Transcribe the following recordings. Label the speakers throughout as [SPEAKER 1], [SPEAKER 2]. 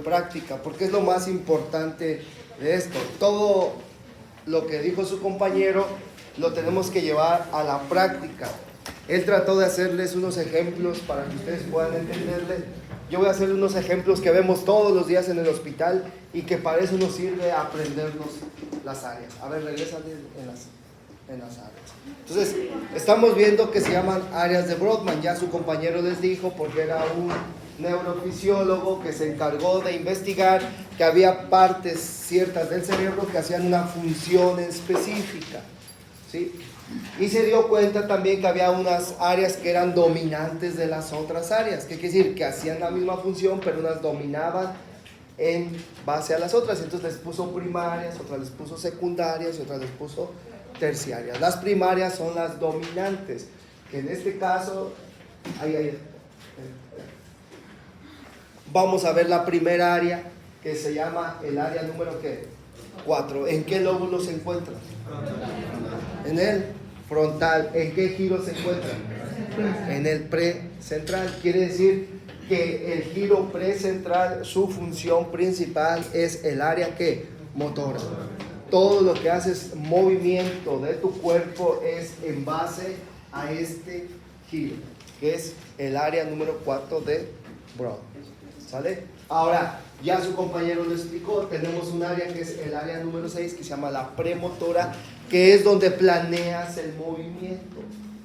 [SPEAKER 1] práctica, porque es lo más importante de esto. Todo lo que dijo su compañero lo tenemos que llevar a la práctica. Él trató de hacerles unos ejemplos para que ustedes puedan entenderle. Yo voy a hacer unos ejemplos que vemos todos los días en el hospital y que para eso nos sirve aprendernos las áreas. A ver, regresa en las áreas. Entonces, estamos viendo que se llaman áreas de Brodmann. Ya su compañero les dijo, porque era un neurofisiólogo que se encargó de investigar que había partes ciertas del cerebro que hacían una función específica, ¿sí? Y se dio cuenta también que había unas áreas que eran dominantes de las otras áreas. ¿Qué quiere decir? Que hacían la misma función, pero unas dominaban en base a las otras. Entonces les puso primarias, otras les puso secundarias y otras les puso terciarias. Las primarias son las dominantes, que en este caso, vamos a ver la primera área, que se llama el área número ¿qué? 4. ¿En qué lóbulo se encuentra? En el frontal. ¿En qué giro se encuentra? En el precentral. Quiere decir que el giro precentral, su función principal es el área ¿qué? Motora. Todo lo que haces movimiento de tu cuerpo es en base a este giro, que es el área número 4 de Broad. ¿Sale? Ahora, ya su compañero lo explicó, tenemos un área que es el área número 6, que se llama la premotora, que es donde planeas el movimiento.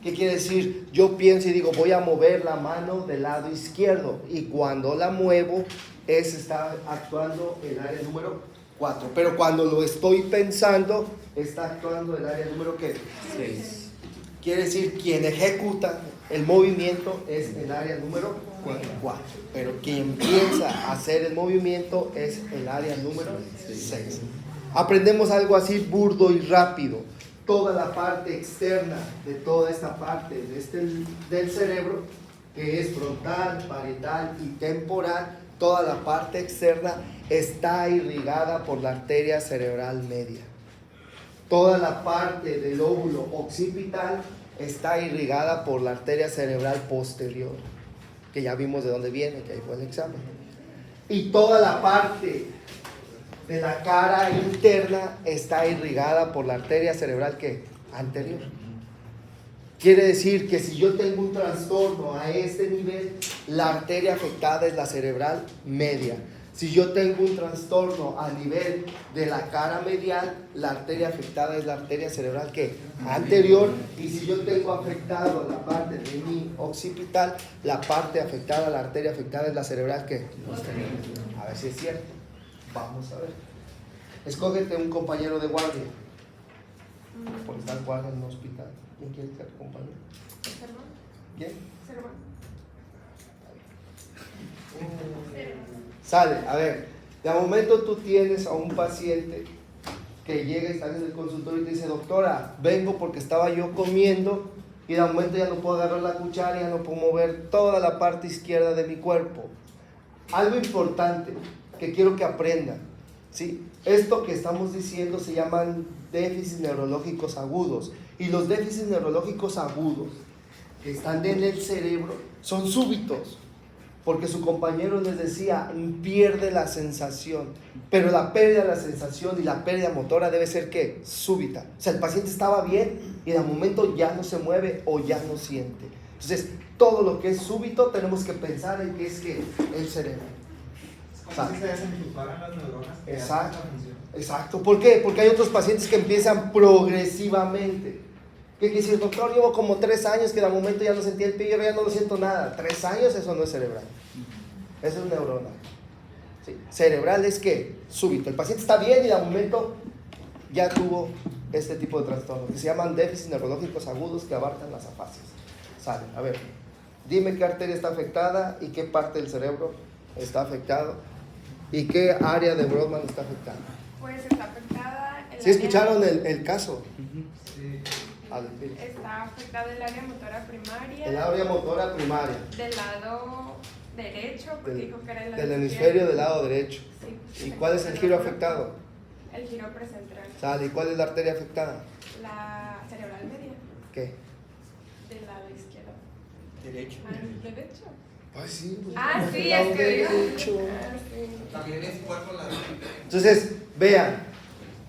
[SPEAKER 1] ¿Qué quiere decir? Yo pienso y digo, voy a mover la mano del lado izquierdo, y cuando la muevo, está actuando el área número 4. Pero cuando lo estoy pensando, está actuando el área número ¿qué? 6. Quiere decir, quien ejecuta el movimiento es el área número 4. Pero quien piensa hacer el movimiento es el área número 6. Aprendemos algo así burdo y rápido. Toda la parte externa de toda esta parte del cerebro, que es frontal, parietal y temporal, toda la parte externa está irrigada por la arteria cerebral media. Toda la parte del lóbulo occipital está irrigada por la arteria cerebral posterior, que ya vimos de dónde viene, que ahí fue el examen. Y toda la parte de la cara interna está irrigada por la arteria cerebral ¿qué? Anterior. Quiere decir que si yo tengo un trastorno a este nivel, la arteria afectada es la cerebral media. Si yo tengo un trastorno a nivel de la cara medial, la arteria afectada es la arteria cerebral ¿qué? Anterior. Y si yo tengo afectado la parte de mi occipital, la parte afectada, la arteria afectada es la cerebral ¿qué? Posterior. A ver si es cierto. Vamos a ver. Escógete un compañero de guardia. Porque está guardia en un hospital. ¿Quién quiere ser tu compañero? ¿Quién? Sale, a ver, de momento tú tienes a un paciente que llega y está en el consultorio y te dice, doctora, vengo porque estaba yo comiendo y de momento ya no puedo agarrar la cuchara, ya no puedo mover toda la parte izquierda de mi cuerpo. Algo importante que quiero que aprendan, ¿sí? Esto que estamos diciendo se llaman déficits neurológicos agudos, y los déficits neurológicos agudos que están en el cerebro son súbitos. Porque su compañero les decía, pierde la sensación, pero la pérdida de la sensación y la pérdida motora debe ser ¿qué? Súbita. O sea, el paciente estaba bien y de momento ya no se mueve o ya no siente. Entonces, todo lo que es súbito tenemos que pensar en que es que el cerebro.
[SPEAKER 2] ¿Cómo se desenchufaran las neuronas?
[SPEAKER 1] Exacto, exacto. ¿Por qué? Porque hay otros pacientes que empiezan progresivamente. ¿Qué quiere decir, doctor? Llevo como 3 años que de momento ya no sentía el pie, ya no lo siento nada. 3 años, eso no es cerebral. Eso es neurona. ¿Sí? Cerebral es que súbito. El paciente está bien y de momento ya tuvo este tipo de trastornos que se llaman déficits neurológicos agudos que abarcan las afasias. Sale, a ver, dime qué arteria está afectada y qué parte del cerebro está afectado y qué área de Brodmann está afectada.
[SPEAKER 3] Pues está afectada el
[SPEAKER 1] ¿Sí escucharon el caso?
[SPEAKER 2] Sí.
[SPEAKER 3] Está afectada el área motora primaria.
[SPEAKER 1] El área motora primaria.
[SPEAKER 3] Del lado derecho, porque dijo que era el lado
[SPEAKER 1] del hemisferio del lado derecho.
[SPEAKER 3] Sí.
[SPEAKER 1] ¿Y cuál es el giro afectado?
[SPEAKER 3] El giro precentral.
[SPEAKER 1] Sale, ¿y cuál es la arteria afectada?
[SPEAKER 3] La cerebral media.
[SPEAKER 1] ¿Qué?
[SPEAKER 3] Del lado izquierdo.
[SPEAKER 4] Derecho.
[SPEAKER 3] Derecho.
[SPEAKER 1] Pues sí. Pues,
[SPEAKER 3] Ah, sí,
[SPEAKER 1] lado
[SPEAKER 3] es que
[SPEAKER 1] derecho.
[SPEAKER 2] También es cuerpo la.
[SPEAKER 1] Entonces, vean,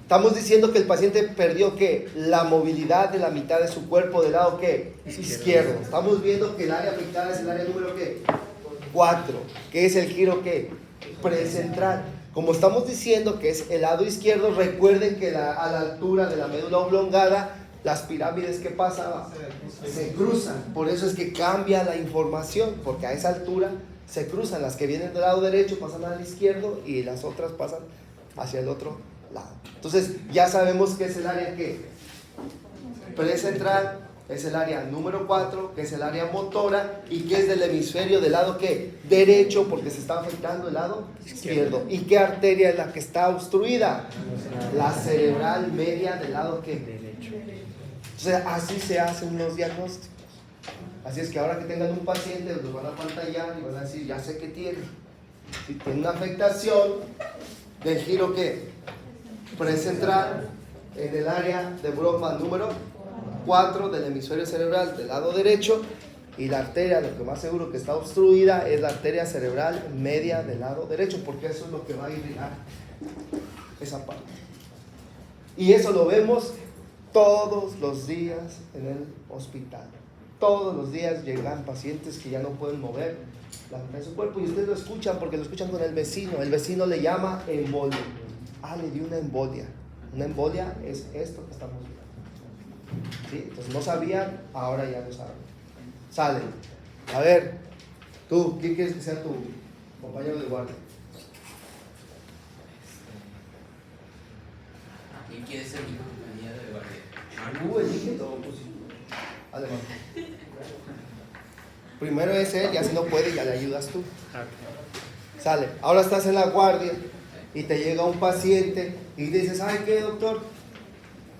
[SPEAKER 1] estamos diciendo que el paciente perdió ¿qué? La movilidad de la mitad de su cuerpo del lado ¿qué? Izquierdo. Estamos viendo que el área afectada es el área número ¿qué? 4, que es el giro ¿qué? Precentral. Como estamos diciendo que es el lado izquierdo, recuerden que a la altura de la médula oblongada, las pirámides que pasan se cruzan. Por eso es que cambia la información, porque a esa altura se cruzan. Las que vienen del lado derecho pasan al izquierdo y las otras pasan hacia el otro lado. Entonces ya sabemos que es el área que precentral, es el área número 4, que es el área motora y que es del hemisferio del lado ¿qué? Derecho, porque se está afectando el lado izquierdo. ¿Y qué arteria es la que está obstruida? La cerebral media del lado ¿qué? Derecho. Entonces así se hacen los diagnósticos. Así es que ahora que tengan un paciente, los van a pantallar y van a decir, ya sé qué tiene. Si tiene una afectación del giro ¿qué? Precentral en el área de Brodmann número 4 del hemisferio cerebral del lado derecho, y la arteria, lo que más seguro que está obstruida es la arteria cerebral media del lado derecho, porque eso es lo que va a irrigar esa parte. Y eso lo vemos todos los días en el hospital. Todos los días llegan pacientes que ya no pueden mover la mitad de su cuerpo, y ustedes lo escuchan porque lo escuchan con el vecino le llama embolia. Le dio una embolia. Una embolia es esto que estamos viendo. ¿Sí? Entonces no sabían, ahora ya lo saben. Salen. A ver, tú, ¿quién quieres que sea tu compañero de guardia?
[SPEAKER 4] ¿Quién quiere ser mi compañero de guardia?
[SPEAKER 1] Elige todo, pues. Adelante. Primero es él, ya si no puede, ya le ayudas tú. Sale. Ahora estás en la guardia y te llega un paciente y dices, ¿sabe qué, doctor?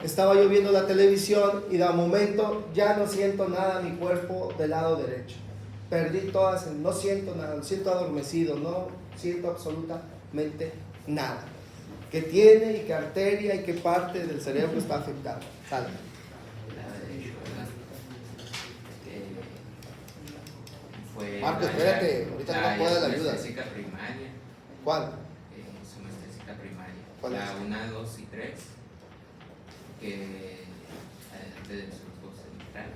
[SPEAKER 1] Estaba yo viendo la televisión y de momento ya no siento nada en mi cuerpo del lado derecho. Perdí todas, no siento nada, lo siento adormecido, no siento absolutamente nada. ¿Qué tiene y qué arteria y qué parte del cerebro está afectada? Sale. Marco, espérate, ahorita no me puedo dar la ayuda.
[SPEAKER 4] Anestesia primaria.
[SPEAKER 1] ¿Cuál?
[SPEAKER 4] Su anestesia primaria.
[SPEAKER 1] ¿Cuál
[SPEAKER 4] la
[SPEAKER 1] es?
[SPEAKER 4] 1, 2 y 3. Que del surco central.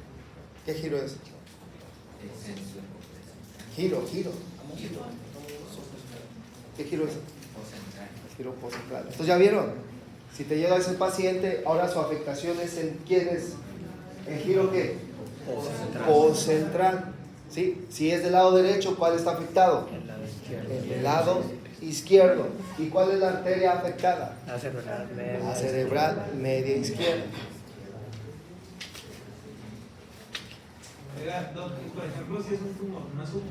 [SPEAKER 1] ¿Qué giro es?
[SPEAKER 4] Es en surco central.
[SPEAKER 1] Giro.
[SPEAKER 4] Giro
[SPEAKER 1] ¿Qué giro es?
[SPEAKER 4] central.
[SPEAKER 1] Giro postcentral. Entonces ya vieron, si te llega ese paciente, ahora su afectación es en ¿quién es? ¿En giro qué? Postcentral. ¿Sí? Si es del lado derecho, ¿cuál está afectado? El lado izquierdo. ¿Y cuál es la arteria afectada? La cerebral media izquierda.
[SPEAKER 2] Oiga, por ejemplo, si es un tumor, no es súbito.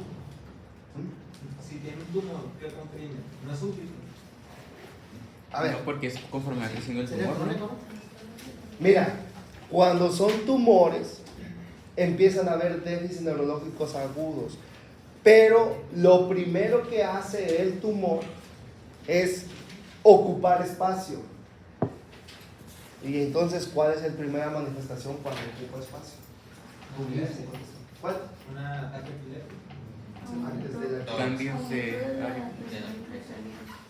[SPEAKER 2] Si tiene un tumor, ¿qué comprime? No es súbito.
[SPEAKER 1] A ver.
[SPEAKER 4] No, porque es conforme va creciendo el tumor, ¿no?
[SPEAKER 1] Mira, cuando son tumores, empiezan a haber déficits neurológicos agudos. Pero lo primero que hace el tumor es ocupar espacio. Y entonces, ¿cuál es la primera manifestación cuando ocupa espacio? ¿Cuál?
[SPEAKER 2] Una ataque epiléptico.
[SPEAKER 1] Antes de la...
[SPEAKER 4] Cambios de...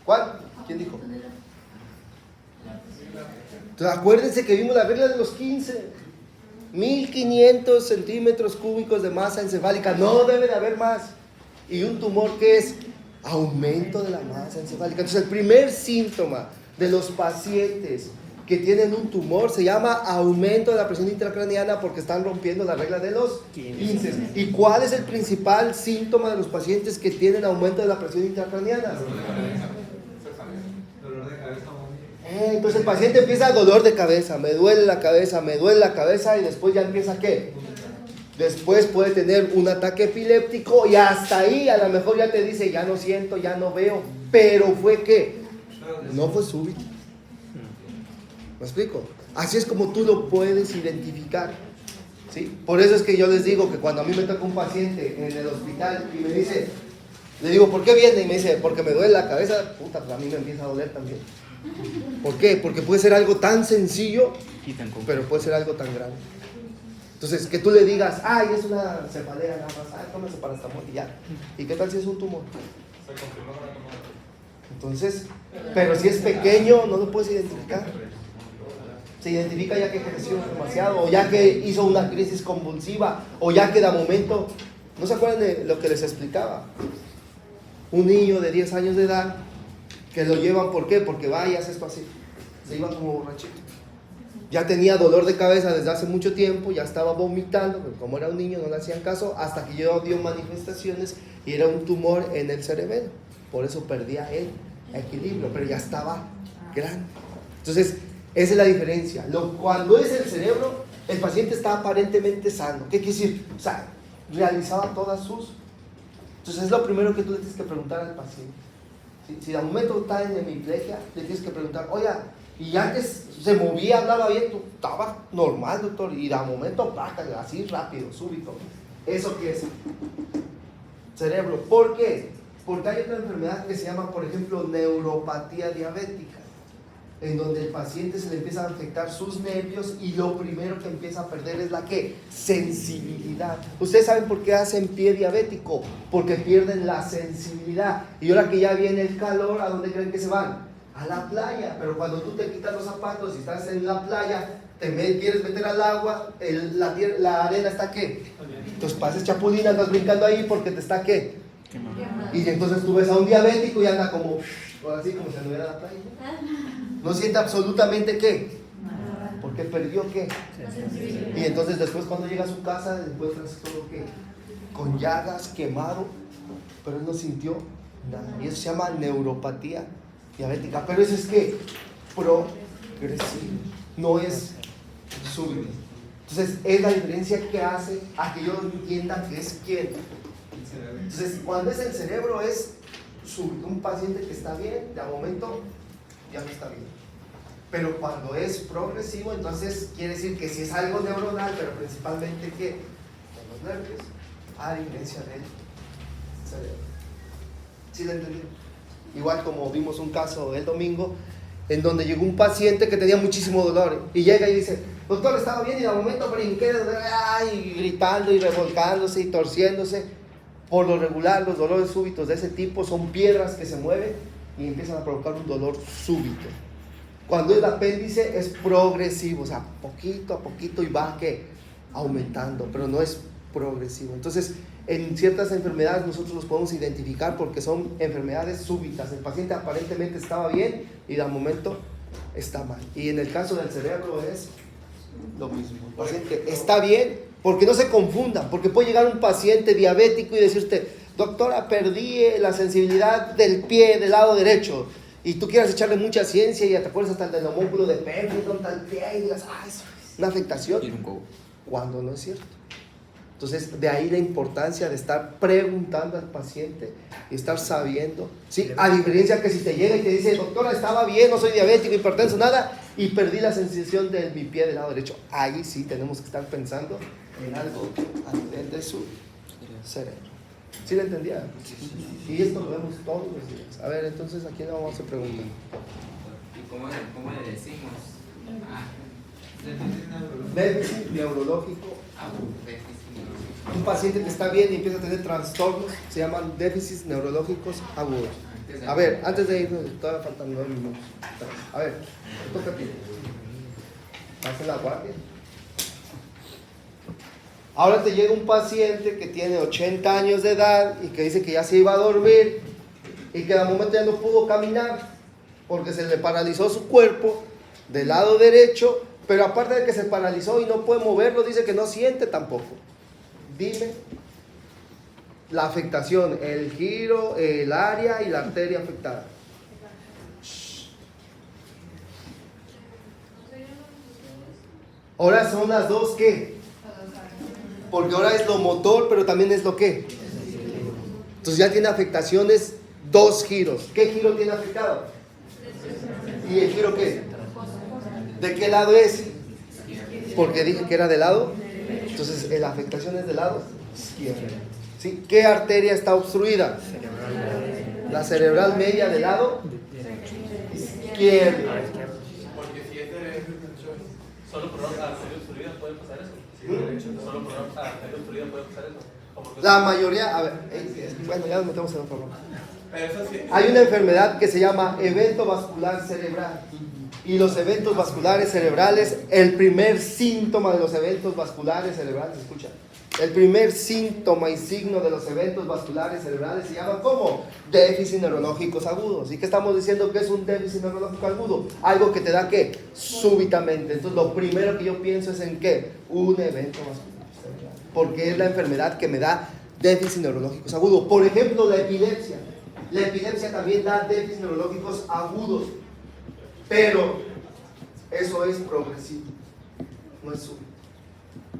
[SPEAKER 1] ¿Cuál? ¿Quién dijo? Entonces, acuérdense que vimos la regla de los 15. 1500 centímetros cúbicos de masa encefálica. No debe de haber más. Y un tumor que es aumento de la masa encefálica. Entonces el primer síntoma de los pacientes que tienen un tumor se llama aumento de la presión intracraniana, porque están rompiendo la regla de los 15. ¿Y cuál es el principal síntoma de los pacientes que tienen aumento de la presión intracraniana?
[SPEAKER 2] Dolor de cabeza.
[SPEAKER 1] Entonces el paciente empieza dolor de cabeza, me duele la cabeza, y después ya empieza ¿qué? Después puede tener un ataque epiléptico, y hasta ahí a lo mejor ya te dice, ya no siento, ya no veo, pero fue ¿qué? No fue súbito. ¿Me explico? Así es como tú lo puedes identificar, ¿sí? Por eso es que yo les digo que cuando a mí me toca un paciente en el hospital y me dice, le digo, ¿por qué viene? Y me dice, porque me duele la cabeza. Puta, pues a mí me empieza a doler también. ¿Por qué? Porque puede ser algo tan sencillo, pero puede ser algo tan grande. Entonces, que tú le digas, ay, es una cefalea nada más, ay, tómese paracetamol y ya. ¿Y qué tal si es un tumor?
[SPEAKER 2] Se confirmó con la tomada.
[SPEAKER 1] Entonces, pero si es pequeño, no lo puedes identificar. Se identifica ya que creció demasiado, o ya que hizo una crisis convulsiva, o ya que de momento, ¿no se acuerdan de lo que les explicaba? Un niño de 10 años de edad, que lo llevan, ¿por qué? Porque va y hace esto así, se iba como borrachito. Ya tenía dolor de cabeza desde hace mucho tiempo, ya estaba vomitando, pero como era un niño no le hacían caso, hasta que yo dio manifestaciones y era un tumor en el cerebelo. Por eso perdía el equilibrio, pero ya estaba grande. Entonces, esa es la diferencia. Cuando es el cerebro, el paciente está aparentemente sano. ¿Qué quiere decir? O sea, realizaba todas sus... Entonces, es lo primero que tú le tienes que preguntar al paciente. Si de momento está en hemiplegia, le tienes que preguntar, oye, y antes se movía, hablaba bien, tú estaba normal, doctor, y de momento, así rápido, súbito. ¿Eso qué es? Cerebro. ¿Por qué? Porque hay otra enfermedad que se llama, por ejemplo, neuropatía diabética, en donde el paciente se le empieza a afectar sus nervios y lo primero que empieza a perder es la ¿qué? Sensibilidad. ¿Ustedes saben por qué hacen pie diabético? Porque pierden la sensibilidad. Y ahora que ya viene el calor, ¿a dónde creen que se van? A la playa. Pero cuando tú te quitas los zapatos y estás en la playa, quieres meter al agua, la arena está ¿qué? Entonces pases chapulina, andas brincando ahí porque te está ¿qué? Y entonces tú ves a un diabético y anda como así, como si anduviera en la playa. No siente absolutamente ¿qué? Porque perdió ¿qué? Y entonces después cuando llega a su casa encuentras todo ¿qué? Con llagas, quemado, pero él no sintió nada. Y eso se llama neuropatía diabética. Pero eso es ¿qué? Progresivo, no es súbito. Entonces es la diferencia que hace a que yo entienda que es quién. Entonces cuando es el cerebro es súbito, un paciente que está bien, de momento ya no está bien. Pero cuando es progresivo, entonces quiere decir que si es algo neuronal, pero principalmente que en los nervios, adherencia del cerebro. ¿Sí lo entendieron? Igual como vimos un caso el domingo, en donde llegó un paciente que tenía muchísimo dolor y llega y dice, doctor, estaba bien y de momento brinqué, y gritando y revolcándose y torciéndose. Por lo regular, los dolores súbitos de ese tipo son piedras que se mueven y empiezan a provocar un dolor súbito. Cuando el apéndice es progresivo, o sea, poquito a poquito y va ¿qué? Aumentando, pero no es progresivo. Entonces, en ciertas enfermedades nosotros los podemos identificar porque son enfermedades súbitas. El paciente aparentemente estaba bien y de momento está mal. Y en el caso del cerebro es lo mismo. El paciente está bien, porque no se confundan, porque puede llegar un paciente diabético y decirte, doctora, perdí la sensibilidad del pie del lado derecho, y tú quieras echarle mucha ciencia y te acuerdas hasta del homúnculo de Pemphigus, tal pie, y digas, es una afectación, cuando no es cierto. Entonces, de ahí la importancia de estar preguntando al paciente y estar sabiendo, ¿sí? A diferencia que si te llega y te dice, doctora, estaba bien, no soy diabético, hipertenso, nada, y perdí la sensación de mi pie del lado derecho. Ahí sí tenemos que estar pensando en algo a nivel de su cerebro. ¿Sí lo entendía? Y esto lo vemos todos los días. A ver, entonces, ¿a quién le vamos a hacer preguntas?
[SPEAKER 4] ¿Y cómo le decimos?
[SPEAKER 1] Déficit neurológico agudo.
[SPEAKER 4] Déficit.
[SPEAKER 1] Un paciente que está bien y empieza a tener trastornos se llaman déficits neurológicos agudos. A ver, antes de irnos, todavía faltan 9 minutos. A ver, toca a ti. Haz la guardia. Ahora te llega un paciente que tiene 80 años de edad y que dice que ya se iba a dormir y que de momento ya no pudo caminar porque se le paralizó su cuerpo del lado derecho, pero aparte de que se paralizó y no puede moverlo, dice que no siente tampoco. Dime la afectación, el giro, el área y la arteria afectada. Ahora son las dos ¿qué? Porque ahora es lo motor, pero también es lo ¿qué? Entonces ya tiene afectaciones, dos giros. ¿Qué giro tiene afectado? ¿Y el giro qué? ¿De qué lado es? Porque dije que era del lado. Entonces la afectación es del lado izquierdo. ¿Sí? ¿Qué arteria está obstruida? La cerebral media del lado izquierdo.
[SPEAKER 2] Porque si este es solo por la arteria obstruida puede pasar eso. Solo programas para hacer construida puede usar eso.
[SPEAKER 1] La mayoría, a ver, bueno, ya nos metemos en otro problema.
[SPEAKER 2] Pero eso sí.
[SPEAKER 1] Hay una enfermedad que se llama evento vascular cerebral. Y los eventos vasculares cerebrales, el primer síntoma de los eventos vasculares cerebrales, escucha, el primer síntoma y signo de los eventos vasculares cerebrales se llama ¿cómo? Déficit neurológicos agudos. ¿Y qué estamos diciendo que es un déficit neurológico agudo? Algo que te da ¿qué? Súbitamente. Entonces lo primero que yo pienso es en ¿qué? Un evento vascular cerebral. Porque es la enfermedad que me da déficit neurológicos agudos. Por ejemplo, la epilepsia. La epilepsia también da déficits neurológicos agudos. Pero eso es progresivo, no es súbito.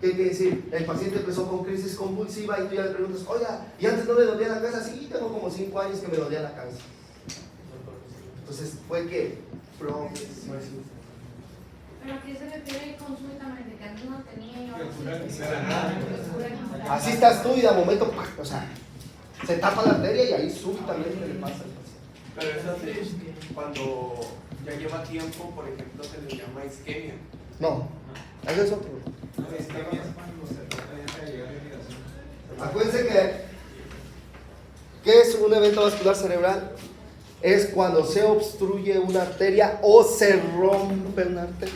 [SPEAKER 1] ¿Qué quiere decir? El paciente empezó con crisis convulsiva y tú ya le preguntas, oiga, ¿y antes no le dolía la cabeza? Sí, tengo como 5 años que me dolía la cabeza. Entonces fue que progresivo.
[SPEAKER 5] ¿Pero qué se refiere con súbitamente? Que antes no tenía y ahora sí.
[SPEAKER 1] Así estás tú y de momento, ¡pac! O sea, se tapa la arteria y ahí súbitamente le pasa al paciente.
[SPEAKER 6] Pero eso sí, cuando ya lleva tiempo, por ejemplo, se le llama isquemia.
[SPEAKER 1] No, eso es otro. Acuérdense ¿qué es un evento vascular cerebral? Es cuando se obstruye una arteria o se rompe una arteria.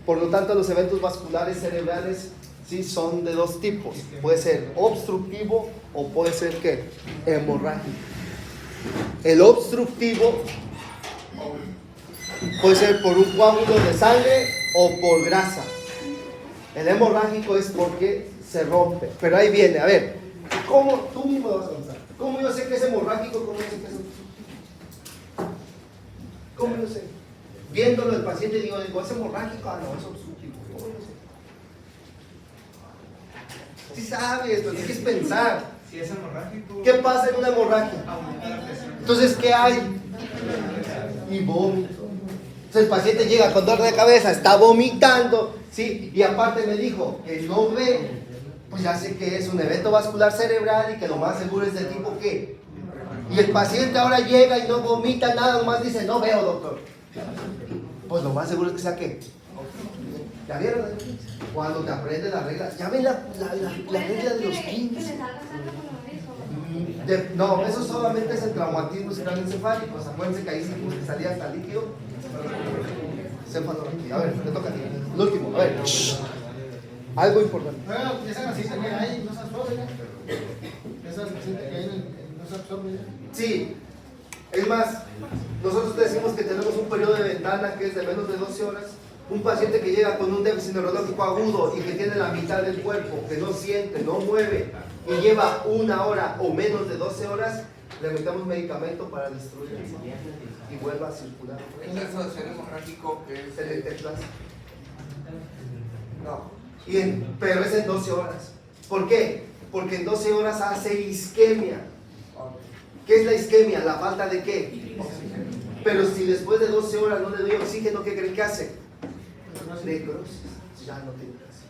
[SPEAKER 1] Por lo tanto, los eventos vasculares cerebrales sí son de dos tipos. Puede ser obstructivo o puede ser ¿qué? Hemorrágico. El obstructivo puede ser por un coágulo de sangre o por grasa. El hemorrágico es porque se rompe. Pero ahí viene, a ver, ¿cómo tú mismo vas a pensar? ¿Cómo yo sé que es hemorrágico? ¿Cómo yo sé que es obstructivo? ¿Cómo yo sé? Viéndolo el paciente digo, ¿es hemorrágico? Ah, no, es obstructivo. ¿Cómo yo sé? Sí sabes, pero tienes que pensar.
[SPEAKER 2] Si es hemorrágico,
[SPEAKER 1] ¿Qué pasa en una hemorragia?
[SPEAKER 2] aumenta la presión.
[SPEAKER 1] Entonces, ¿qué hay? Y vómito. Entonces el paciente llega con dolor de cabeza, está vomitando, ¿sí? Y aparte me dijo que no ve, pues ya sé que es un evento vascular cerebral y que lo más seguro es de tipo ¿qué? Y el paciente ahora llega y no vomita nada, nomás dice, no veo, doctor. Pues lo más seguro es que sea ¿qué? ¿Ya vieron? Cuando te aprendes las reglas, ya ven la regla de los 15. No, eso solamente es el traumatismo craneoencefálicos. Acuérdense que ahí dijimos que salía hasta líquido. Cefalorraquía. A ver, te toca a ti. El último, a ver. Algo importante.
[SPEAKER 7] Esa paciente que hay no se absorbe. Esa paciente que hay no se absorbe.
[SPEAKER 1] Sí. Es más, nosotros te decimos que tenemos un periodo de ventana que es de menos de 12 horas. Un paciente que llega con un déficit neurológico agudo y que tiene la mitad del cuerpo, que no siente, no mueve y lleva 1 hora o menos de 12 horas, le metemos medicamento para destruir y vuelva a circular.
[SPEAKER 6] En caso de ser hemorrágico, es
[SPEAKER 1] El plasma. No. Pero es en 12 horas. ¿Por qué? Porque en 12 horas hace isquemia. ¿Qué es la isquemia? ¿La falta de qué? Pero si después de 12 horas no le doy oxígeno, ¿qué creen que hace? Necrosis. Ya no tiene caso.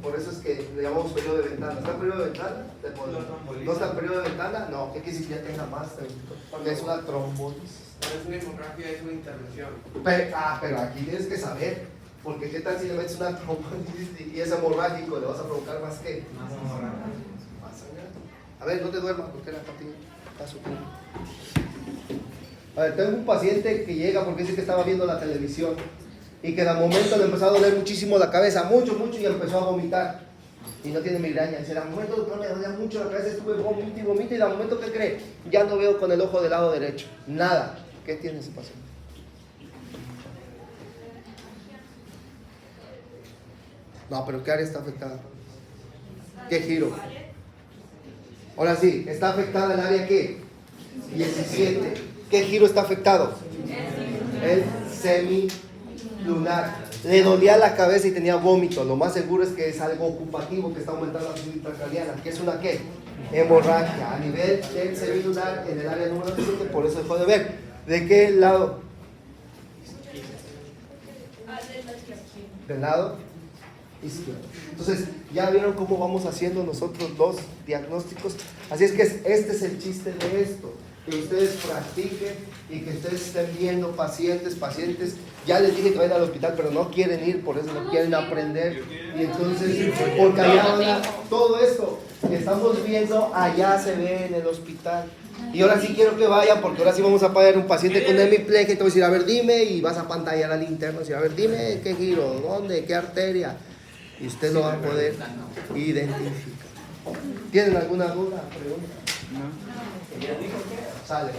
[SPEAKER 1] Por eso es que le llamamos periodo de ventana. ¿Está el periodo de ventana? ¿No está el periodo de ventana? No. ¿Qué quiere decir que ya tenga más? Porque es una trombosis.
[SPEAKER 6] no es una hemorragia, es una intervención.
[SPEAKER 1] Pero aquí tienes que saber. Porque qué tal si le metes una trombosis y es hemorrágico, le vas a provocar más que
[SPEAKER 2] Más hemorrágico.
[SPEAKER 1] más sangre. A ver, no te duermas porque era para ti. Está súper. A ver, tengo un paciente que llega porque dice que estaba viendo la televisión y que de momento le empezó a doler muchísimo la cabeza, mucho, y empezó a vomitar. Y no tiene migraña. Dice, de momento doctor me dolía mucho la cabeza, estuve vomito y de momento, ¿qué cree? Ya no veo con el ojo del lado derecho. Nada. ¿Qué tiene ese paciente? No, pero ¿qué área está afectada? ¿Qué giro? Ahora sí, ¿está afectada el área qué? 17. ¿Qué giro está afectado? El semilunar. Le dolía la cabeza y tenía vómito. Lo más seguro es que es algo ocupativo, que está aumentando la fluidez intracraniana. ¿Qué es una qué? Hemorragia. A nivel del semilunar, en el área número 17, por eso dejó de ver. ¿De qué lado? Del lado izquierdo. Entonces, ya vieron cómo vamos haciendo nosotros los diagnósticos. Así es que este es el chiste de esto. que ustedes practiquen y que ustedes estén viendo pacientes. Ya les dije que vayan al hospital, pero no quieren ir, por eso no quieren aprender. Y entonces, porque allá ahora, todo esto que estamos viendo, allá se ve en el hospital. Y ahora sí quiero que vayan, porque ahora sí vamos a pagar un paciente con hemiplegia y te voy a decir, a ver, dime, y vas a pantallar al interno, decir, a ver, dime qué giro, dónde, qué arteria. Y usted lo va a poder identificar. ¿Tienen alguna duda, pregunta? No. Sale.